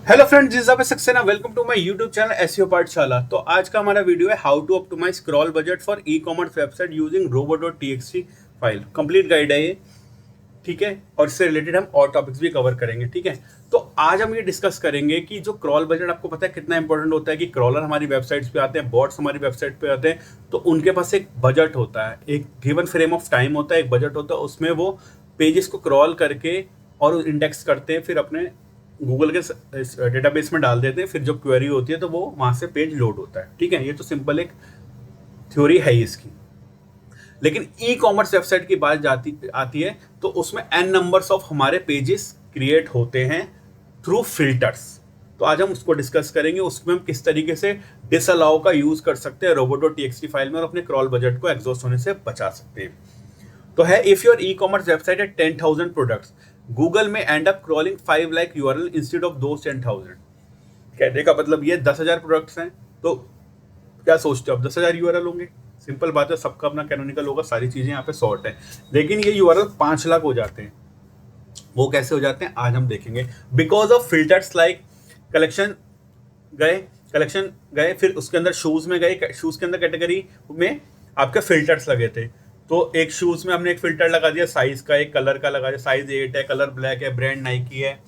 Hello friends, this is Saxena. Welcome to my YouTube channel SEO Pathshala. तो आज का हमारा वीडियो है how to optimise scroll budget for e commerce website using robo.txt file. Complete guide है ये, ठीक है। और इससे रिलेटेड हम और टॉपिक्स भी कवर करेंगे, ठीक है। तो आज हम ये डिस्कस करेंगे कि जो क्रॉल बजट, आपको पता है कितना इंपॉर्टेंट होता है कि क्रॉलर हमारी वेबसाइट्स पे आते हैं, बॉट्स हमारी वेबसाइट पे आते हैं, तो उनके पास एक बजट होता है, एक गिवन फ्रेम ऑफ टाइम होता है, एक बजट होता है। उसमें वो पेजेस को क्रॉल करके और इंडेक्स करते हैं, फिर अपने गूगल के डेटाबेस में डाल देते हैं। फिर जब क्वेरी होती है तो वो वहाँ से पेज लोड होता है, ठीक है। ये तो सिंपल एक थ्योरी है ही इसकी। लेकिन ई कॉमर्स वेबसाइट की बात जाती आती है तो उसमें एन नंबर्स ऑफ हमारे पेजेस क्रिएट होते हैं थ्रू फिल्टर्स। तो आज हम उसको डिस्कस करेंगे, उसमें हम किस तरीके से डिसअलाउ का यूज कर सकते हैं robo.txt फाइल में और अपने क्रॉल बजट को एग्जॉस्ट होने से बचा सकते हैं। तो है, if your E commerce website है 10,000 प्रोडक्ट्स, गूगल में and up crawling 5 lakh URL instead of दो 10,000। कहने का मतलब ये 10,000 प्रोडक्ट्स हैं, तो क्या सोचते हो आप 10,000 यूआरएल होंगे? सिंपल बात है, सबका अपना कैनोनिकल होगा, सारी चीजें यहाँ पे सॉर्ट है। लेकिन ये यूआरएल 5 लाख हो जाते हैं। वो कैसे हो जाते हैं आज हम देखेंगे। Because of filters like collection गए, कलेक्शन गए, फिर उसके अंदर शूज में गए, शूज के अंदर कैटेगरी में आपके फिल्टर्स लगे थे। तो एक शूज में हमने एक फिल्टर लगा दिया साइज का, एक कलर का लगा दिया, साइज 8 है, कलर ब्लैक है, ब्रांड नाइकी है।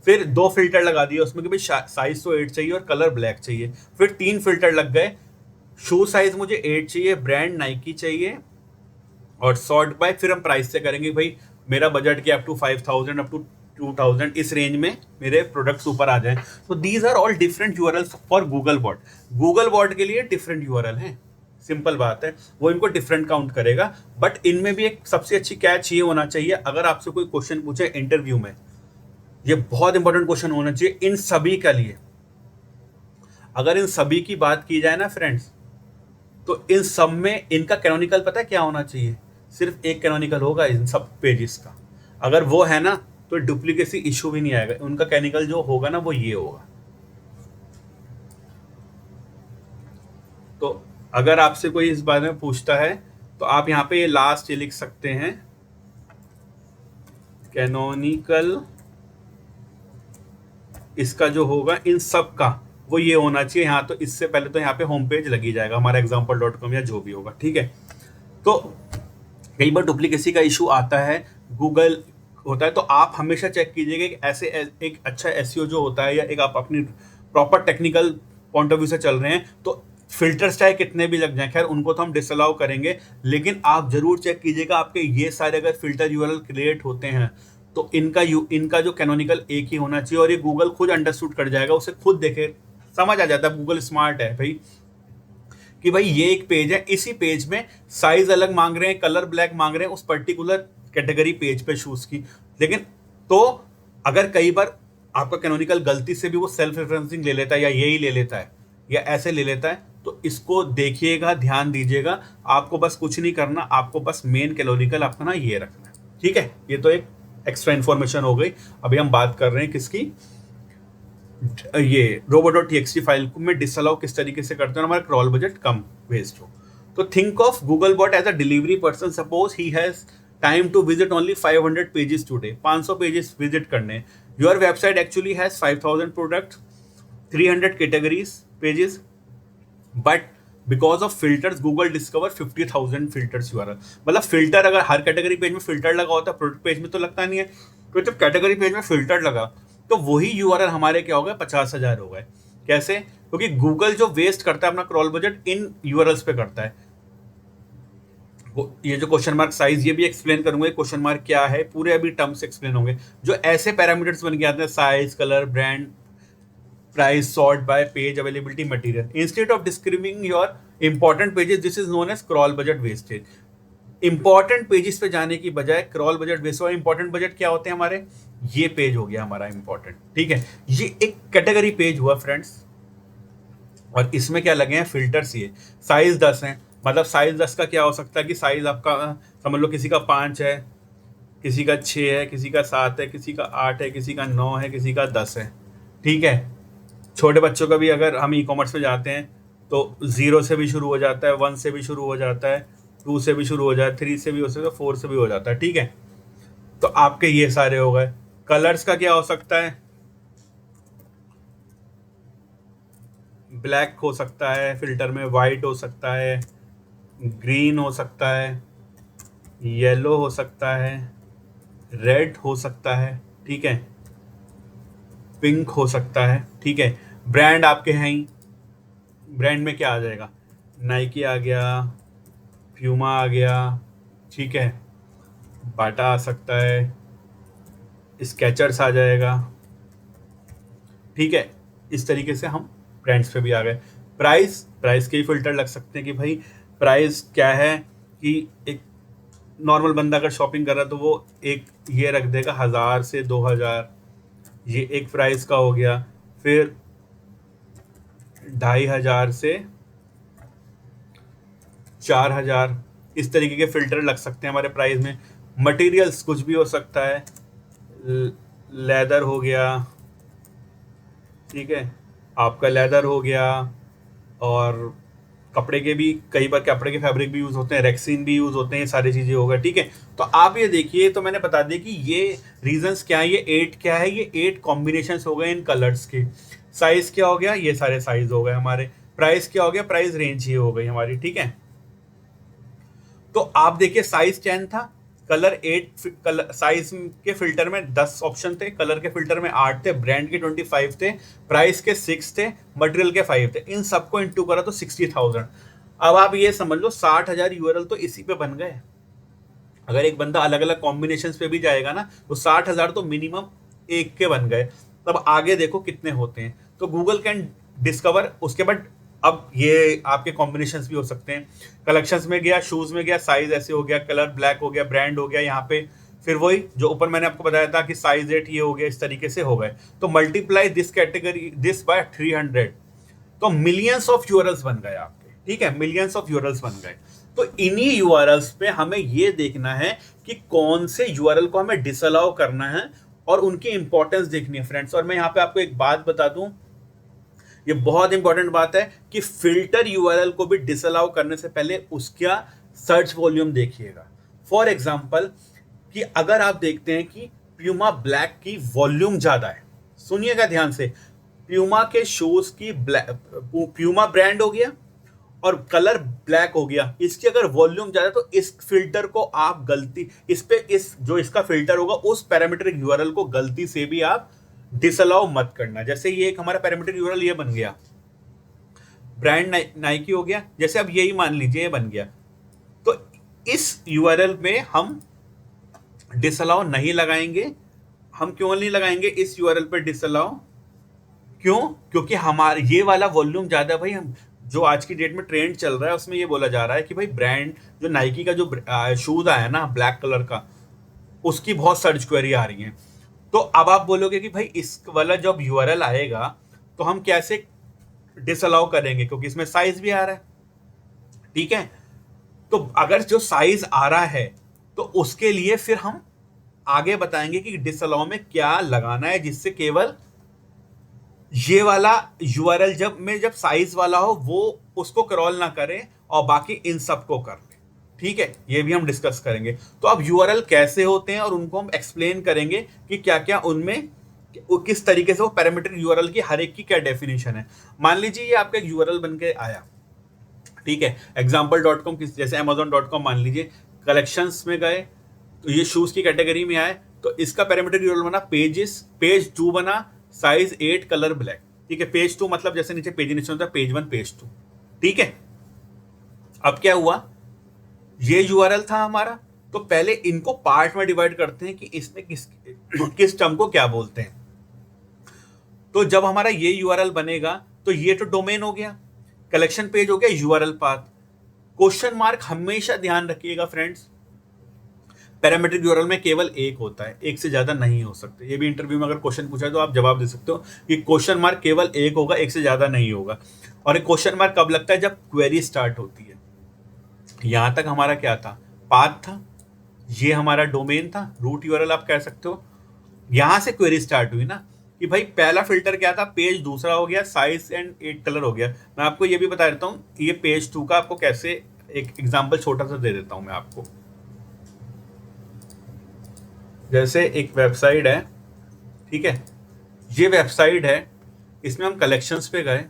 फिर 2 फिल्टर लगा दिए उसमें कि भाई साइज तो 8 चाहिए और कलर ब्लैक चाहिए। फिर 3 फिल्टर लग गए, शू साइज मुझे 8 चाहिए, ब्रांड नाइकी चाहिए और सॉर्ट बाय। फिर हम प्राइस से करेंगे, भाई मेरा बजट क्या, अप टू 5,000 अप टू 2,000, इस रेंज में मेरे प्रोडक्ट्स ऊपर आ जाएं। तो these are all different URL for Google bot. Google bot के लिए डिफरेंट यूआरएल हैं, सिंपल बात है, वो इनको डिफरेंट काउंट करेगा। बट इनमें भी एक सबसे अच्छी कैच ये होना चाहिए, अगर आपसे कोई क्वेश्चन पूछे इंटरव्यू में, ये बहुत इंपॉर्टेंट क्वेश्चन होना चाहिए इन सभी के लिए। अगर इन सभी की बात की जाए ना फ्रेंड्स, तो इन सब में इनका कैनोनिकल पता है क्या होना चाहिए? सिर्फ एक कैनोनिकल होगा इन सब पेजेस का। अगर वो है ना तो डुप्लीकेसी इशू भी नहीं आएगा। उनका कैनिकल जो होगा ना वो ये होगा। तो अगर आपसे कोई इस बारे में पूछता है तो आप यहाँ पे ये लास्ट ये लिख सकते हैं, कैनोनिकल इसका जो होगा इन सब का वो ये होना चाहिए। यहाँ तो इससे पहले तो यहाँ पे होम पेज लगी जाएगा हमारा example.com या जो भी होगा, ठीक है। तो कई बार डुप्लीकेसी का इशू आता है, गूगल होता है, तो आप हमेशा चेक कीजिएगा कि ऐसे एक अच्छा एसईओ जो होता है या एक आप अपनी proper technical point of view से चल रहे हैं, तो फिल्टर्स चाहे कितने भी लग जाएं, खैर उनको तो हम डिसअलाउ करेंगे, लेकिन आप जरूर चेक कीजिएगा आपके ये सारे अगर फिल्टर यूआरएल क्रिएट होते हैं तो इनका जो कैनोनिकल एक ही होना चाहिए। और ये गूगल खुद अंडरस्टूड कर जाएगा, उसे खुद देखे समझ आ जाता है, गूगल स्मार्ट है भाई, कि भाई ये एक पेज है, इसी पेज में साइज अलग मांग रहे हैं, कलर ब्लैक मांग रहे हैं उस पर्टिकुलर कैटेगरी पेज पे शूज की। लेकिन तो अगर कई बार आपका कैनोनिकल गलती से भी वो सेल्फ रेफरेंसिंग ले लेता है या यही ले लेता है या ऐसे ले लेता है, तो इसको देखिएगा, ध्यान दीजिएगा। आपको बस कुछ नहीं करना, आपको बस मेन कैनोनिकल आपका ना ये रखना है, ठीक है। ये तो एक एक्स्ट्रा इन्फॉर्मेशन हो गई। अभी हम बात कर रहे हैं किसकी, ये robo.txt फाइल में डिसअलाउ किस तरीके से करते हैं हमारा क्रॉल बजट कम वेस्ट हो। तो think of Google bot as a delivery person. Suppose he has time to visit only 500 pages today, 500 pages visit करने। Your website actually has 5,000 product, 300 categories pages, but because of filters Google discover 50,000 filters URL. मतलब filter अगर हर category page में filter लगा होता है, product page में तो लगता नहीं है, तो जब कैटेगरी पेज में फिल्टर लगा तो वही यूआरएल हमारे क्या हो गए, 50,000 हो गए। कैसे? क्योंकि गूगल जो वेस्ट करता है अपना क्रॉल बजट इन यूआरएल्स पे करता है। ये जो क्वेश्चन मार्क साइज, ये भी एक्सप्लेन करूंगा क्वेश्चन मार्क क्या है, पूरे अभी टर्म्स एक्सप्लेन होंगे। जो ऐसे पैरामीटर्स बन के आते हैं, size, colour, brand, price, sort by page, availability, material, instead of describing your important pages, this is known as crawl budget wastage. Important pages पे जाने की बजाय क्रॉल बजट वेस्ट। और इंपॉर्टेंट बजट क्या होते हैं हमारे, ये पेज हो गया हमारा इंपॉर्टेंट, ठीक है। ये एक कैटेगरी पेज हुआ फ्रेंड्स, और इसमें क्या लगे हैं फिल्टर्स। ये साइज 10 है, मतलब साइज 10 का क्या हो सकता है कि साइज आपका समझ लो किसी का 5 है, किसी का 6 है, किसी का 7 है, किसी का 8 है, किसी का 9 है, किसी का 10 है, ठीक है। छोटे बच्चों का भी अगर हम ई कॉमर्स में जाते हैं तो 0 से भी शुरू हो जाता है, 1 से भी शुरू हो जाता है, 2 से भी शुरू हो जाता है, 3 से भी हो सकता है, 4 से भी हो जाता है, ठीक है। तो आपके ये सारे हो गए। कलर्स का क्या हो सकता है, ब्लैक हो सकता है फिल्टर में, वाइट हो सकता है, ग्रीन हो सकता है, येलो हो सकता है, रेड हो सकता है, ठीक है, पिंक हो सकता है, ठीक है। ब्रांड आपके हैं ही, ब्रांड में क्या आ जाएगा, नाइकी आ गया, प्यूमा आ गया, ठीक है, बाटा आ सकता है, स्केचर्स आ जाएगा, ठीक है। इस तरीके से हम ब्रांड्स पे भी आ गए। प्राइस के ही फिल्टर लग सकते हैं कि भाई प्राइस क्या है, कि एक नॉर्मल बंदा अगर शॉपिंग कर रहा है तो वो एक ये रख देगा 1000 से 2000, ये एक प्राइस का हो गया। फिर 2500 से 4000, इस तरीके के फिल्टर लग सकते हैं हमारे प्राइस में। मटेरियल्स कुछ भी हो सकता है, लेदर हो गया, ठीक है, आपका लेदर हो गया, और कपड़े के भी कई बार कपड़े के फैब्रिक भी यूज़ होते हैं, रेक्सिन भी यूज़ होते हैं, ये सारी चीज़ें होगा, ठीक है। तो आप ये देखिए, तो मैंने बता दिया कि ये रीजंस क्या है, ये 8 क्या है, ये 8 कॉम्बिनेशंस हो गए इन कलर्स के। साइज क्या हो गया, ये सारे साइज हो गए हमारे। प्राइस क्या हो गया, प्राइस रेंज ही हो गई हमारी, ठीक है। तो आप देखिए साइज 10 था, कलर 8, कलर साइज के फिल्टर में 10 ऑप्शन थे, कलर के फिल्टर में 8 थे, ब्रांड के 25 थे, प्राइस के 6 थे, मटेरियल के 5 थे। इन सबको इंटू करा तो 60,000। अब आप ये समझ लो 60,000 यूआरएल तो इसी पे बन गए। अगर एक बंदा अलग अलग कॉम्बिनेशन पे भी जाएगा ना तो 60,000 तो मिनिमम एक के बन गए। तब आगे देखो कितने होते हैं। तो गूगल कैन डिस्कवर, उसके बाद अब ये आपके कॉम्बिनेशंस भी हो सकते हैं। कलेक्शंस में गया, शूज में गया, साइज ऐसे हो गया, कलर ब्लैक हो गया, ब्रांड हो गया यहाँ पे, फिर वही जो ऊपर मैंने आपको बताया था कि साइज 8 ये हो गया, इस तरीके से हो गए। तो multiply this category this by 300, तो मिलियंस ऑफ यूआरएल्स बन गए आपके, ठीक है, मिलियंस ऑफ यूआरएल्स बन गए। तो इन्हीं यूआरएल्स पे हमें ये देखना है कि कौन से यूआरएल को हमें डिसअलाउ करना है और उनकी इंपॉर्टेंस देखनी है फ्रेंड्स। और मैं यहाँ पे आपको एक बात बता दूं, ये बहुत इंपॉर्टेंट बात है कि फिल्टर यूआरएल को भी डिसअलाउ करने से पहले उसका सर्च वॉल्यूम देखिएगा। फॉर एग्जांपल कि अगर आप देखते हैं कि प्यूमा ब्लैक की वॉल्यूम ज्यादा है, सुनिएगा ध्यान से, प्यूमा के शूज की प्यूमा ब्रांड हो गया और कलर ब्लैक हो गया, इसकी अगर वॉल्यूम ज्यादा तो इस फिल्टर को आप गलती इस पे इस जो इसका फिल्टर होगा उस पैरामीट्रिक यूआरएल को गलती से भी आप डिसअलाउ मत करना। जैसे ये एक हमारा पैरामीट्रिक यूआरएल ये बन गया, ब्रांड नाइकी हो गया, जैसे अब यही मान लीजिए ये बन गया, तो इस यूआरएल में हम डिसअलाउ नहीं लगाएंगे। हम क्यों नहीं लगाएंगे इस यूआरएल पे डिसअलाउ, क्यों, क्योंकि हमारे ये वाला वॉल्यूम ज्यादा है भाई। हम जो आज की डेट में ट्रेंड चल रहा है उसमें ये बोला जा रहा है कि भाई ब्रांड जो नाइकी का जो शूज आया ना ब्लैक कलर का, उसकी बहुत सर्च क्वेरी आ रही है। तो अब आप बोलोगे कि भाई इस वाला जब यूआरएल आएगा तो हम कैसे डिसअलाउ करेंगे, क्योंकि इसमें साइज भी आ रहा है, ठीक है। तो अगर जो साइज आ रहा है तो उसके लिए फिर हम आगे बताएंगे कि डिसअलाउ में क्या लगाना है, जिससे केवल ये वाला यूआरएल जब साइज वाला हो वो उसको क्रॉल ना करे और बाकी इन सबको कर ले, ठीक है। ये भी हम डिस्कस करेंगे। तो अब यूआरएल कैसे होते हैं और उनको हम एक्सप्लेन करेंगे कि क्या क्या उनमें किस तरीके से वो पैरामीटर यूआरएल की हर एक की क्या डेफिनेशन है। मान लीजिए ये आपका यूआरएल बन के आया, ठीक है, example.com जैसे amazon.com मान लीजिए, कलेक्शंस में गए तो ये शूज की कैटेगरी में आए तो इसका पैरामीटर यूआरएल बना पेज 2 बना, साइज 8, कलर ब्लैक, ठीक है। पेज 2 मतलब जैसे नीचे पेज नीचे होता है पेज 1 पेज 2, ठीक है। अब क्या हुआ, ये यूआरएल था हमारा, तो पहले इनको पार्ट में डिवाइड करते हैं कि इसमें किस टर्म को क्या बोलते हैं। तो जब हमारा ये यूआरएल बनेगा तो ये तो डोमेन हो गया, कलेक्शन पेज हो गया, यूआरएल पाथ। क्वेश्चन मार्क हमेशा ध्यान रखिएगा फ्रेंड्स, पैरामीट्रिक यूआरएल में केवल एक होता है, एक से ज्यादा नहीं हो सकते। ये भी इंटरव्यू में अगर क्वेश्चन पूछा है तो आप जवाब दे सकते हो कि क्वेश्चन मार्क केवल एक होगा, एक से ज्यादा नहीं होगा। और एक क्वेश्चन मार्क कब लगता है, जब क्वेरी स्टार्ट होती है। यहां तक हमारा क्या था, पाथ था, ये हमारा डोमेन था, रूट यूआरएल आप कह सकते हो। यहां से क्वेरी स्टार्ट हुई ना कि भाई पहला फिल्टर क्या था, पेज, दूसरा हो गया साइज एंड 8 कलर हो गया। मैं आपको ये भी बता देता हूँ ये पेज 2 का आपको कैसे, एक एग्जांपल छोटा सा दे देता हूं मैं आपको। जैसे एक वेबसाइट है, ठीक है, ये वेबसाइट है, इसमें हम कलेक्शंस पे गए,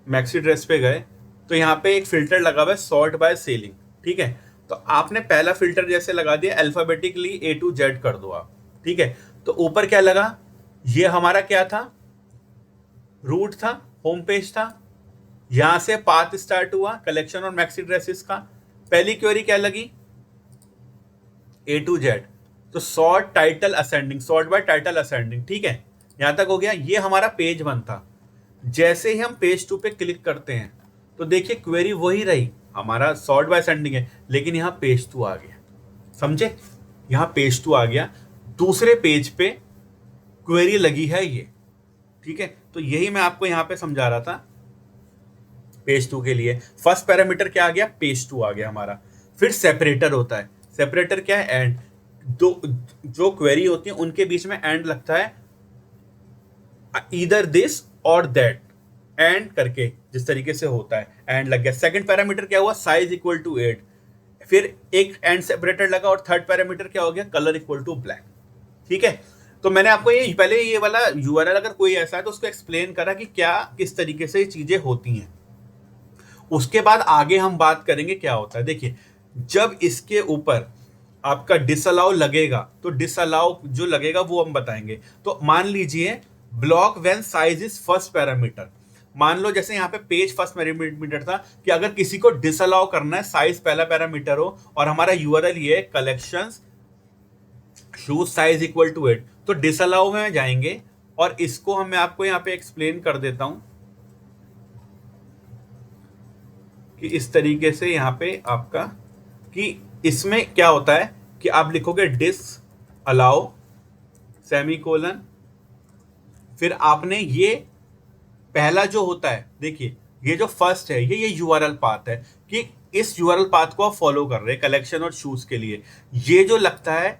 मैक्सी ड्रेस पे गए तो यहाँ पे एक फिल्टर लगा हुआ है सॉर्ट बाय सेलिंग, ठीक है। तो आपने पहला फिल्टर जैसे लगा दिया अल्फाबेटिकली A to Z कर दो आप, ठीक है। तो ऊपर क्या लगा, ये हमारा क्या था, रूट था, होम पेज था, यहां से पाथ स्टार्ट हुआ कलेक्शन और मैक्सी ड्रेसेस का। पहली क्वेरी क्या लगी, A to Z, तो sort title ascending, sort by title ascending, ठीक है। यहां तक हो गया, ये हमारा पेज 1 था। जैसे ही हम पेज 2 पे क्लिक करते हैं तो देखिए क्वेरी वही रही, हमारा सॉर्ट बाय असेंडिंग है, लेकिन यहाँ पेज 2 आ गया, समझे, यहाँ पेज 2 आ गया, दूसरे पेज पे क्वेरी लगी है ये, ठीक है। तो यही मैं आपको यहाँ पे समझा रहा था पेज 2 के लिए। फर्स्ट पैरामीटर क्या आ गया, पेज 2 आ गया हमारा। फिर सेपरेटर होता है, सेपरेटर क्या है, एंड। दो जो क्वेरी होती है उनके बीच में एंड लगता है, ईदर दिस और दैट, एंड करके जिस तरीके से होता है, एंड लग गया। सेकंड पैरामीटर क्या हुआ, साइज इक्वल टू 8, फिर एक एंड सेपरेटर लगा, और थर्ड पैरामीटर क्या हो गया, कलर इक्वल टू ब्लैक, ठीक है। तो मैंने आपको ये पहले ये वाला यूआरएल अगर कोई ऐसा है तो उसको एक्सप्लेन करा कि क्या किस तरीके से ये चीजें होती हैं। उसके बाद आगे हम बात करेंगे क्या होता है। देखिए, जब इसके ऊपर आपका डिसअलाउ लगेगा तो डिसअलाउ जो लगेगा वो हम बताएंगे। तो मान लीजिए block when size is first parameter, मान लो जैसे यहाँ पे पेज फर्स्ट पैरामीटर था कि अगर किसी को डिसअलाउ करना है, साइज पहला पैरामीटर हो, और हमारा यूआरएल ये है collections shoes size equal to 8, तो डिसअलाउ में जाएंगे और इसको हम मैं आपको यहाँ पे एक्सप्लेन कर देता हूं कि इस तरीके से यहाँ पे आपका कि इसमें क्या होता है कि आप लिखोगे डिस अलाउ सेमीकोलन, फिर आपने ये पहला जो होता है, देखिए ये जो फर्स्ट है ये यूआरएल पाथ है कि इस यूआरएल पाथ को आप फॉलो कर रहे हैं कलेक्शन और शूज के लिए। ये जो लगता है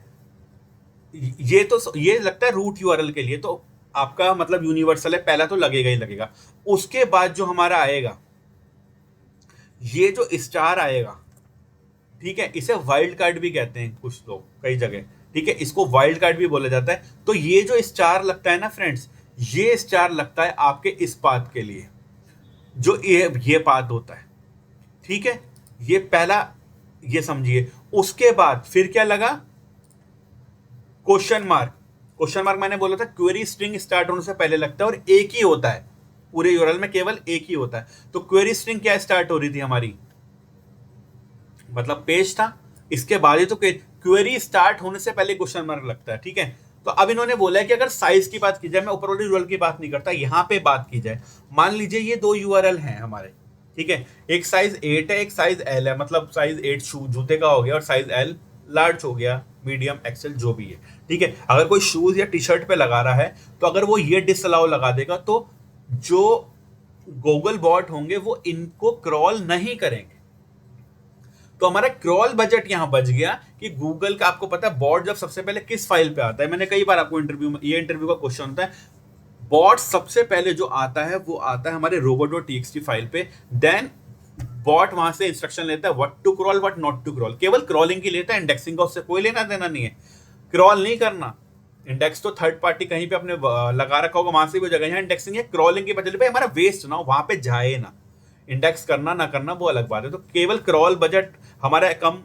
ये लगता है रूट यूआरएल के लिए, तो आपका मतलब यूनिवर्सल है, पहला तो लगेगा ही लगेगा। उसके बाद जो हमारा आएगा ये जो स्टार आएगा, ठीक है, इसे वाइल्ड कार्ड भी कहते हैं कुछ लोग कई जगह, ठीक है, इसको वाइल्ड कार्ड भी बोला जाता है। तो ये जो स्टार लगता है ना फ्रेंड्स, ये स्टार लगता है आपके इस पाथ के लिए, जो ये पाथ होता है, ठीक है, ये पहला, ये समझिए। उसके बाद फिर क्या लगा, क्वेश्चन मार्क। क्वेश्चन मार्क मैंने बोला था क्वेरी स्ट्रिंग स्टार्ट होने से पहले लगता है और एक ही होता है, पूरे यूआरएल में केवल एक ही होता है। तो क्वेरी स्ट्रिंग क्या स्टार्ट हो रही थी हमारी, मतलब पेज था, इसके बाद ही तो क्वेरी स्टार्ट होने से पहले क्वेश्चन मार्क लगता है, ठीक है। तो अब इन्होंने बोला है कि अगर साइज की बात की जाए, मैं ऊपर वाली यूआरएल की बात नहीं करता, यहां पे बात की जाए, मान लीजिए ये 2 यूआरएल हैं हमारे, ठीक है, एक साइज 8 है, एक साइज एल है, मतलब साइज 8 जूते का हो गया और साइज एल लार्ज हो गया, मीडियम एक्सेल जो भी है, ठीक है। अगर कोई शूज या टी शर्ट पे लगा रहा है तो अगर वो ये डिसअलाउ लगा देगा तो जो गूगल बॉट होंगे वो इनको क्रॉल नहीं करेंगे। तो हमारा क्रॉल बजट यहां बच गया कि गूगल का, आपको पता है बॉट जब सबसे पहले किस फाइल पे आता है, मैंने कई बार आपको इंटरव्यू में, ये इंटरव्यू का क्वेश्चन होता है, बॉट सबसे पहले जो आता है वो आता है हमारे robo.txt फाइल पे, देन बॉट वहां से इंस्ट्रक्शन लेता है what to crawl what not to crawl, केवल क्रॉलिंग की लेता है, इंडेक्सिंग का उससे कोई लेना देना नहीं है, क्रॉल नहीं करना। इंडेक्स तो थर्ड पार्टी कहीं पे अपने लगा रखा होगा, वहां से भी जगह, यहाँ इंडेक्सिंग है, क्रॉलिंग की बदले पे हमारा वेस्ट ना हो, वहां पे जाए ना, इंडेक्स करना ना करना वो अलग बात है। तो केवल क्रॉल बजट हमारा कम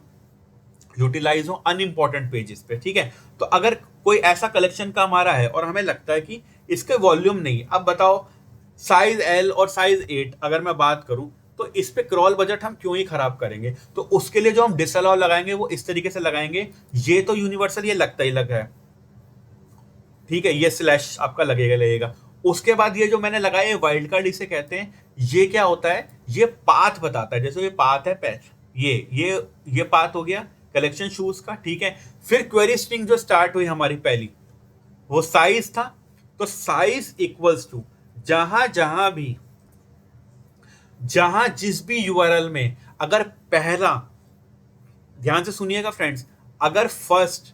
यूटिलाइज हो अनइम्पॉर्टेंट पेजेस पे, ठीक है। तो अगर कोई ऐसा कलेक्शन का हमारा है और हमें लगता है कि इसके वॉल्यूम नहीं, अब बताओ साइज एल और साइज 8 अगर मैं बात करूं तो इस पे क्रॉल बजट हम क्यों ही खराब करेंगे। तो उसके लिए जो हम डिसअलाउ लगाएंगे वो इस तरीके से लगाएंगे, ये तो यूनिवर्सल ये लगता ही लगा है, ठीक है, ये स्लैश आपका लगेगा। उसके बाद ये जो मैंने लगाया है वाइल्ड कार्ड इसे कहते हैं, ये क्या होता है, ये पाथ बताता है, जैसे ये पाथ है, ये पाथ हो गया कलेक्शन शूज का, ठीक है। फिर क्वेरी स्ट्रिंग जो स्टार्ट हुई हमारी पहली वो साइज था, तो साइज इक्वल्स टू जहां जिस भी यूआरएल में अगर पहला, ध्यान से सुनिएगा फ्रेंड्स, अगर फर्स्ट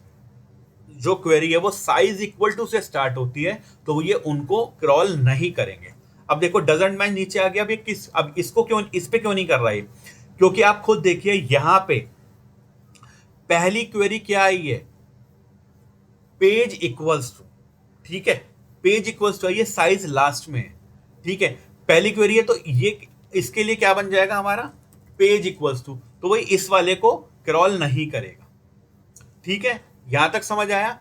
जो क्वेरी है वो साइज इक्वल टू से स्टार्ट होती है तो ये उनको क्रॉल नहीं करेंगे। अब देखो डजंट मैच नीचे आ गया, अब इसको क्यों, इस पे क्यों नहीं कर रहा है, क्योंकि आप खुद देखिए यहां पे पहली क्वेरी क्या आई है, पेज इक्वल्स टू, ठीक है, पेज इक्वल्स टू, ये साइज लास्ट में है, ठीक है। पहली क्वेरी है तो ये इसके लिए क्या बन जाएगा हमारा, पेज इक्वल्स टू, तो वही इस वाले को क्रॉल नहीं करेगा। ठीक है, यहां तक समझ आया।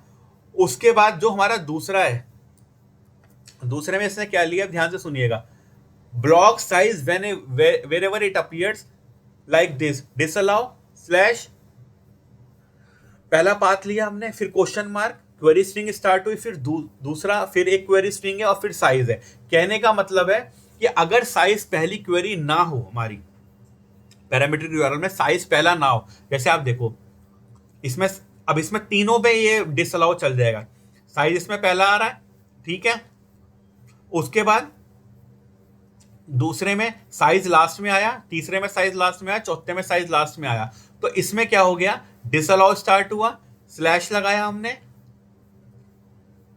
उसके बाद जो हमारा दूसरा है, दूसरे में इसने क्या लिया, ध्यान से सुनिएगा। Block size wherever it appears like this disallow slash, पहला पाथ लिया हमने, फिर question mark, query string start हुई, फिर दूसरा, फिर एक क्वेरी स्ट्रिंग है और फिर साइज है। कहने का मतलब है कि अगर साइज पहली क्वेरी ना हो, हमारी पैरामीट्रिक यूआरएल में साइज पहला ना हो, जैसे आप देखो इसमें, अब इसमें तीनों पे ये डिसअलाउ चल जाएगा। साइज इसमें पहला आ रहा है, ठीक है, उसके बाद दूसरे में साइज लास्ट में आया, तीसरे में साइज लास्ट में आया, चौथे में साइज लास्ट में आया, तो इसमें क्या हो गया, डिसअलाउ स्टार्ट हुआ, स्लैश लगाया हमने,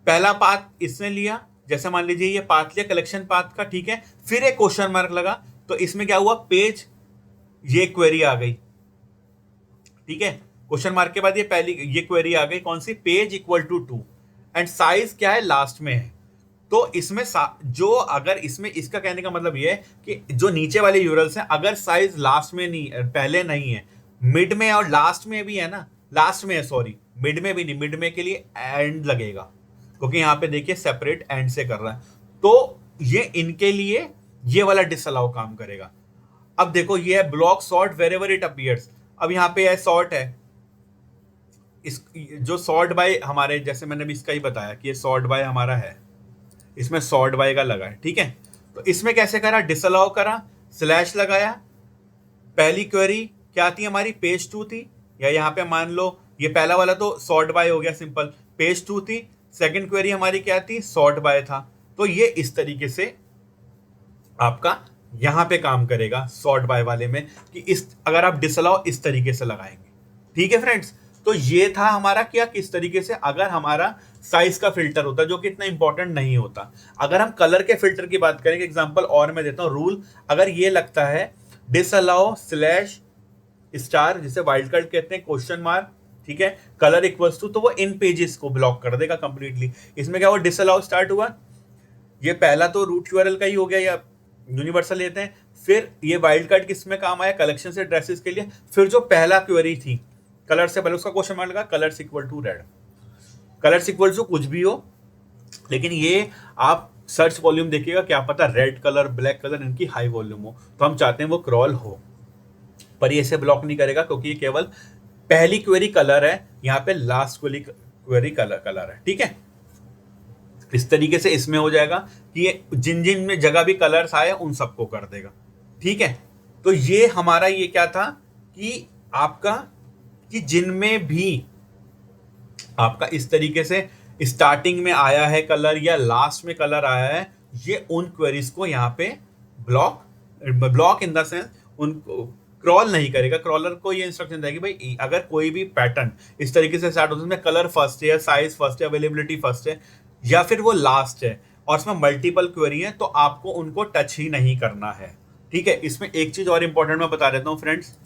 पहला पाथ इसने लिया, जैसे मान लीजिए ये पाथ लिया कलेक्शन पाथ का, ठीक है, फिर एक क्वेश्चन मार्क लगा, तो इसमें क्या हुआ, पेज, ये क्वेरी आ गई, ठीक है, क्वेश्चन मार्क के बाद ये पहली ये क्वेरी आ गई, कौन सी, page equal to 2, and size क्या है, लास्ट में है। तो इसमें जो अगर इसमें, इसका कहने का मतलब ये है कि जो नीचे वाले यूरल्स हैं, अगर साइज लास्ट में नहीं, पहले नहीं है, मिड में और लास्ट में भी है ना, लास्ट में है सॉरी, मिड में भी नहीं, मिड में के लिए एंड लगेगा, क्योंकि यहाँ पे देखिए सेपरेट एंड से कर रहा है, तो ये इनके लिए ये वाला डिसअलाउ काम करेगा। अब देखो ये है block sort wherever it appears, अब यहाँ पे है सॉर्ट है, इस जो सॉर्ट बाय हमारे, जैसे मैंने भी इसका ही बताया कि ये सॉर्ट बाय हमारा है, इसमें सॉर्ट बाय का लगा है, ठीक है, तो इसमें कैसे करा, डिसअलाउ करा, स्लैश लगाया, पहली क्वेरी क्या थी हमारी, पेज 2 थी, या यहाँ पे मान लो ये पहला वाला तो सॉर्ट बाय हो गया सिंपल, पेज 2 थी, सेकंड क्वेरी हमारी क्या थी, सॉर्ट बाय था, तो ये इस तरीके से आपका यहां पे काम करेगा सॉर्ट बाय वाले में, कि इस अगर आप डिसअलाउ इस तरीके से लगाएंगे। ठीक है फ्रेंड्स, तो ये था हमारा क्या, किस तरीके से अगर हमारा साइज का फिल्टर होता, जो कि इतना इंपॉर्टेंट नहीं होता। अगर हम कलर के फिल्टर की बात करेंगे, एग्जांपल और मैं देता हूं रूल, अगर ये लगता है डिसअलाउ स्लैश स्टार, जिसे वाइल्ड कार्ड कहते हैं, क्वेश्चन मार्क, ठीक है, कलर इक्वल्स टू, तो वो इन पेजेस को ब्लॉक कर देगा कंप्लीटली। इसमें क्या हुआ, डिसअलाउ स्टार्ट हुआ, ये पहला तो रूट यूआरएल का ही हो गया या यूनिवर्सल लेते हैं, फिर ये वाइल्ड कार्ड किस में काम आया, कलेक्शन से ड्रेसेस के लिए, फिर जो पहला क्वेरी थी कलर से पहले, उसका क्वेश्चन मार्क लगा, colours equal to red, colours equal to कुछ भी हो, लेकिन ये आप सर्च वॉल्यूम देखिएगा, क्या पता रेड कलर, ब्लैक कलर, इनकी हाई वॉल्यूम हो, तो हम चाहते हैं वो क्रॉल हो, पर ये इसे ब्लॉक नहीं करेगा, क्योंकि ये केवल पहली क्वेरी कलर है, यहाँ पे लास्ट क्वेरी कलर है, ठीक है। इस तरीके से इसमें हो जाएगा कि ये जिन जिन में जगह भी कलर्स आए उन सबको कर देगा, ठीक है। तो ये हमारा ये क्या था कि आपका, कि जिनमें भी आपका इस तरीके से स्टार्टिंग में आया है कलर या लास्ट में कलर आया है, ये उन क्वेरीज को यहाँ पे ब्लॉक इन द सेंस उनको क्रॉल नहीं करेगा। क्रॉलर को ये इंस्ट्रक्शन देगी भाई अगर कोई भी पैटर्न इस तरीके से स्टार्ट होता है, उसमें कलर फर्स्ट है, साइज फर्स्ट है, अवेलेबिलिटी फर्स्ट है, या फिर वो लास्ट है और उसमें मल्टीपल क्वेरी है, तो आपको उनको टच ही नहीं करना है, ठीक है। इसमें एक चीज और इंपॉर्टेंट मैं बता देता हूं फ्रेंड्स,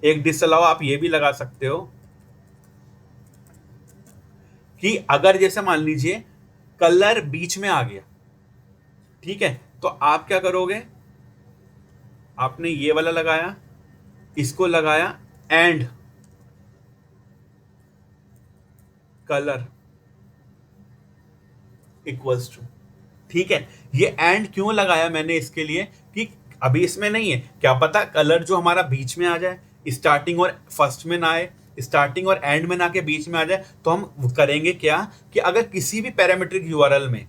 एक डिसअलाउ आप ये भी लगा सकते हो कि अगर जैसे मान लीजिए कलर बीच में आ गया, ठीक है, तो आप क्या करोगे, आपने ये वाला लगाया, इसको लगाया एंड कलर इक्वल्स टू, ठीक है। ये एंड क्यों लगाया मैंने, इसके लिए कि अभी इसमें नहीं है, क्या पता कलर जो हमारा बीच में आ जाए, स्टार्टिंग और फर्स्ट में ना आए, स्टार्टिंग और एंड में ना के बीच में आ जाए, तो हम करेंगे क्या कि अगर किसी भी पैरामीट्रिक यूआरएल में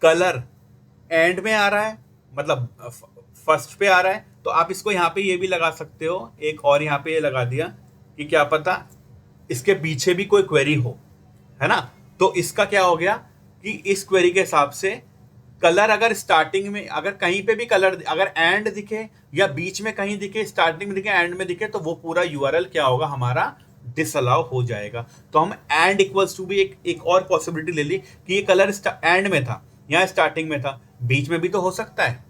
कलर एंड में आ रहा है, मतलब फर्स्ट पे आ रहा है, तो आप इसको यहाँ पे ये भी लगा सकते हो, एक और यहाँ पे ये लगा दिया कि क्या पता इसके पीछे भी कोई क्वेरी हो, है ना। तो इसका क्या हो गया कि इस क्वेरी के हिसाब से कलर अगर स्टार्टिंग में, अगर कहीं पे भी कलर अगर एंड दिखे या बीच में कहीं दिखे, स्टार्टिंग में दिखे, एंड में दिखे, तो वो पूरा यूआरएल क्या होगा हमारा, डिसअलाउ हो जाएगा। तो हम एंड इक्वल्स टू भी एक और पॉसिबिलिटी ले ली कि ये कलर एंड में था या स्टार्टिंग में था, बीच में भी तो हो सकता है,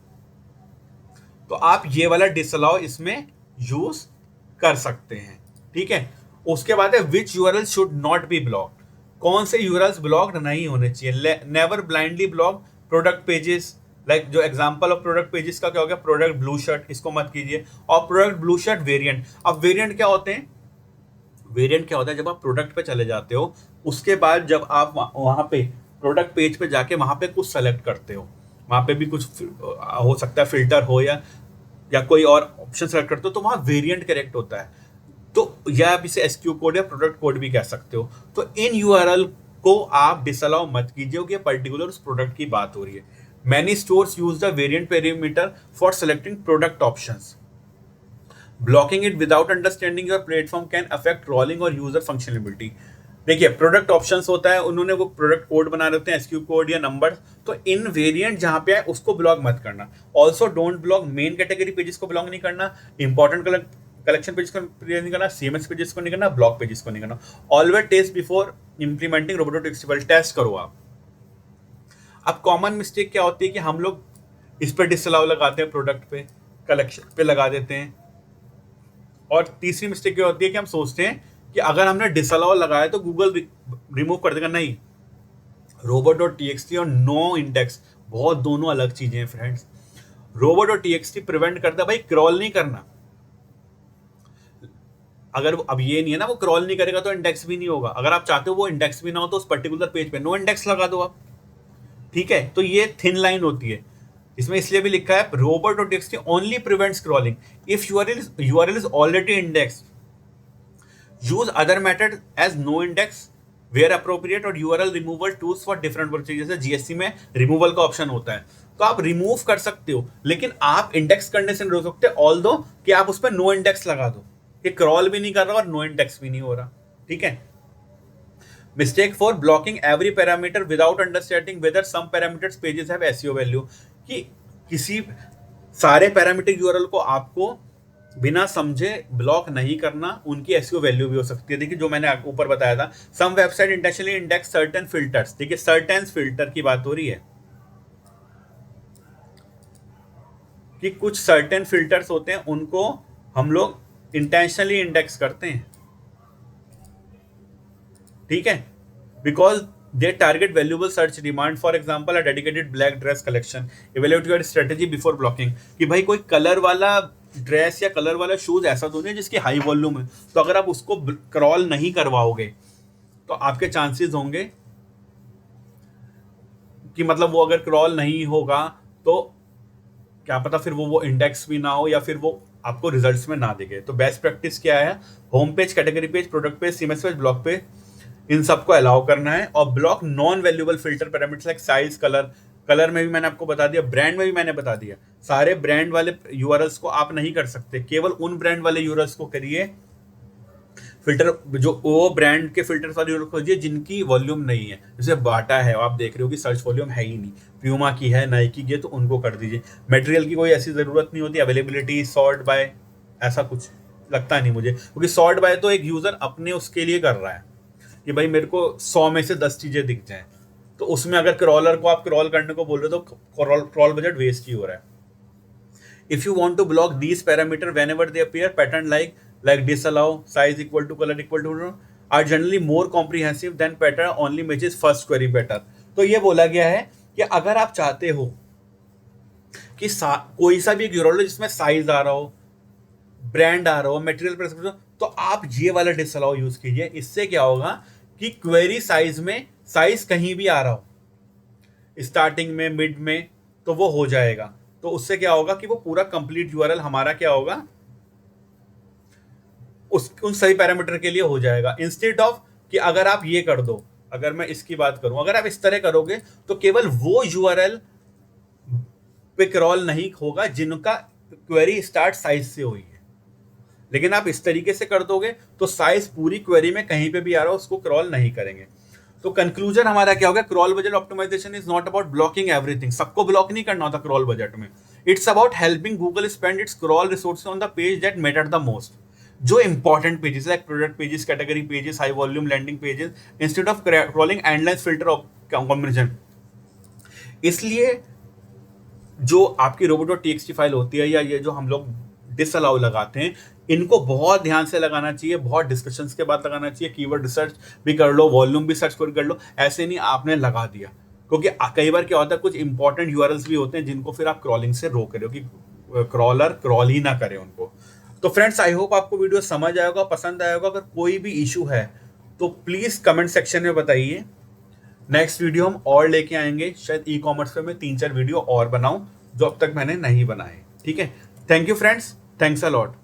तो आप ये वाला डिसअलाउ इसमें यूज कर सकते हैं, ठीक है। उसके बाद है which URL should not be blocked, कौन से यूआरएल्स ब्लॉक्ड नहीं होने चाहिए। Never blindly block product pages like जो एग्जांपल ऑफ प्रोडक्ट पेजेस का क्या हो गया, प्रोडक्ट ब्लू शर्ट, इसको मत कीजिए। और प्रोडक्ट ब्लू शर्ट वेरिएंट, अब वेरिएंट क्या होते हैं, वेरिएंट क्या होता है, जब आप प्रोडक्ट पे चले जाते हो उसके बाद जब आप वहाँ पे प्रोडक्ट पेज पे जाके वहाँ पे कुछ सेलेक्ट करते हो, वहाँ पे भी कुछ हो सकता है फिल्टर हो या कोई और ऑप्शन सेलेक्ट करते हो, तो वहाँ वेरिएंट करेक्ट होता है। तो या आप इसे एसक्यू कोड या प्रोडक्ट कोड भी कह सकते हो। तो इन यूआरएल को आप डिसअलाउ मत कीजिए कि पर्टिकुलर उस प्रोडक्ट की बात हो रही है। Many stores use the variant perimeter for selecting product options. Blocking it without understanding your platform can affect crawling और यूजर फंक्शनलिटी। देखिए प्रोडक्ट ऑप्शंस होता है, उन्होंने वो प्रोडक्ट कोड बना रहे होते हैं, एसक्यू कोड या नंबर, तो इन वेरिएंट जहां पे आए उसको ब्लॉक मत करना। Also don't block main category pages को ब्लॉक नहीं करना, इंपॉर्टेंट कलेक्शन पेजेस को नहीं करना, सीएमएस पेजेस को नहीं करना, ब्लॉक पेजेस को नहीं करना। Always test before implementing robots file, test करो आप। अब कॉमन मिस्टेक क्या होती है कि हम लोग इस पर डिसअलाउ लगाते हैं, प्रोडक्ट पे कलेक्शन पे लगा देते हैं। और तीसरी मिस्टेक क्या होती है कि हम सोचते हैं कि अगर हमने डिसअलाउ लगाया तो गूगल रिमूव कर देगा। नहीं, robot.txt और नो इंडेक्स बहुत दोनों अलग चीजें हैं फ्रेंड्स। robot.txt प्रिवेंट करता है भाई क्रॉल नहीं करना। अगर अब ये नहीं है ना, वो क्रॉल नहीं करेगा तो इंडेक्स भी नहीं होगा। अगर आप चाहते हो वो इंडेक्स भी ना हो तो उस पर्टिकुलर पेज पे नो इंडेक्स लगा दो आप, ठीक है। तो ये थिन लाइन होती है इसमें, इसलिए भी लिखा है robot.txt only prevents crawling if URL is already indexed. Use other method as no index where appropriate और URL removal tools for different work. जैसे जीएससी में रिमूवल का ऑप्शन होता है तो आप रिमूव कर सकते हो, लेकिन आप इंडेक्स करने से नहीं रोक सकते, ऑल दो कि आप उस पर नो इंडेक्स लगा दो कि क्रॉल भी नहीं कर रहा और नो इंडेक्स भी नहीं हो रहा, ठीक है। Mistake for blocking every parameter without understanding whether some parameters pages have SEO value, कि किसी सारे पैरामीटर यूआरएल को आपको बिना समझे ब्लॉक नहीं करना, उनकी एसईओ वैल्यू भी हो सकती है। देखिए जो मैंने ऊपर बताया था, some website intentionally index certain filters, देखिए सर्टेन फिल्टर की बात हो रही है कि कुछ सर्टेन फिल्टर्स होते हैं उनको हम लोग इंटेंशनली इंडेक्स करते हैं, ठीक है, because they target valuable search demand. For example a dedicated black dress collection, evaluate your strategy before blocking, कि भाई कोई कलर वाला ड्रेस या कलर वाला शूज ऐसा तो नहीं है जिसकी हाई वॉल्यूम है, तो अगर आप उसको क्रॉल नहीं करवाओगे तो आपके चांसेस होंगे कि मतलब वो अगर क्रॉल नहीं होगा तो क्या पता फिर वो इंडेक्स भी ना हो या फिर वो आपको रिजल्ट्स में ना देंगे। तो बेस्ट प्रैक्टिस क्या है, home page, category page, product page, CMS page, block page, इन सबको अलाउ करना है। और block non valuable filter parameters like size, colour में भी मैंने आपको बता दिया, ब्रांड में भी मैंने बता दिया। सारे ब्रांड वाले यूआरएल्स को आप नहीं कर सकते, केवल उन ब्रांड वाले यूआरएल्स को करिए फिल्टर, जो वो ब्रांड के फिल्टर वाले यूआरएल खोजिए जिनकी वॉल्यूम नहीं है। जैसे बाटा है, आप देख रहे हो कि सर्च वॉल्यूम है ही नहीं, प्यूमा की है, नाइकी की है, तो उनको कर दीजिए। मटेरियल की कोई ऐसी ज़रूरत नहीं होती, अवेलेबिलिटी, सॉर्ट बाय, ऐसा कुछ लगता नहीं मुझे, क्योंकि सॉर्ट बाय तो एक यूज़र अपने उसके लिए कर रहा है कि भाई मेरे को 100 में से 10 चीज़ें दिख जाएं, तो उसमें अगर क्रॉलर को आप क्रॉल करने को बोल रहे हो तो क्रॉल बजट वेस्ट ही हो रहा है। If you want to block these parameter whenever they appear, pattern like disallow, size equal to, color equal to are generally more comprehensive than pattern only matches first query better। तो ये बोला गया है कि अगर आप चाहते हो कि कोई सा भी एक यूआरएल जिसमें साइज आ रहा हो, ब्रांड आ रहा हो, मटेरियल प्रेस्क्रिप्शन, तो आप ये वाला डिसअलाउ यूज कीजिए। इससे क्या होगा कि क्वेरी साइज में साइज कहीं भी आ रहा हो, स्टार्टिंग में, मिड में, तो वो हो जाएगा। तो उससे क्या होगा कि वो पूरा कंप्लीट यूआरएल हमारा क्या होगा, उन सही पैरामीटर के लिए हो जाएगा। इंस्टेड ऑफ कि अगर आप ये कर दो, अगर मैं इसकी बात करूं, अगर आप इस तरह करोगे तो केवल वो यूआरएल पे क्रॉल नहीं होगा जिनका क्वेरी स्टार्ट साइज से हुई है, लेकिन आप इस तरीके से कर दोगे तो साइज पूरी क्वेरी में कहीं पे भी आ रहा हो उसको क्रॉल नहीं करेंगे। तो कंक्लूजन हमारा क्या होगा, crawl budget optimisation is not about blocking everything, सबको ब्लॉक नहीं करना होता क्रॉल बजट में। It's about helping Google spend its crawl resources on the page that matter the most, जो important pages like product pages, category pages, high volume landing pages, instead of crawling endless filter combination. इसलिए जो आपकी robo.txt file होती है या ये जो हम लोग डिसअलाउ लगाते हैं, इनको बहुत ध्यान से लगाना चाहिए, बहुत डिस्कशंस के बाद लगाना चाहिए। कीवर्ड रिसर्च भी कर लो, वॉल्यूम भी सर्च कर लो, ऐसे नहीं आपने लगा दिया क्योंकि कई बार क्या होता है, कुछ इंपॉर्टेंट यूआरएल्स भी होते हैं जिनको फिर आप क्रॉलिंग से रोक रहे हो कि क्रॉलर क्रॉल ही ना करे उनको। तो फ्रेंड्स, आई होप आपको वीडियो समझ आएगा, पसंद आएगा। अगर कोई भी इशू है तो प्लीज कमेंट सेक्शन में बताइए। नेक्स्ट वीडियो हम और लेके आएंगे, शायद ई कॉमर्स पे मैं 3-4 वीडियो और बनाऊं जो अब तक मैंने नहीं बनाए। ठीक है, thank you friends, thanks a lot.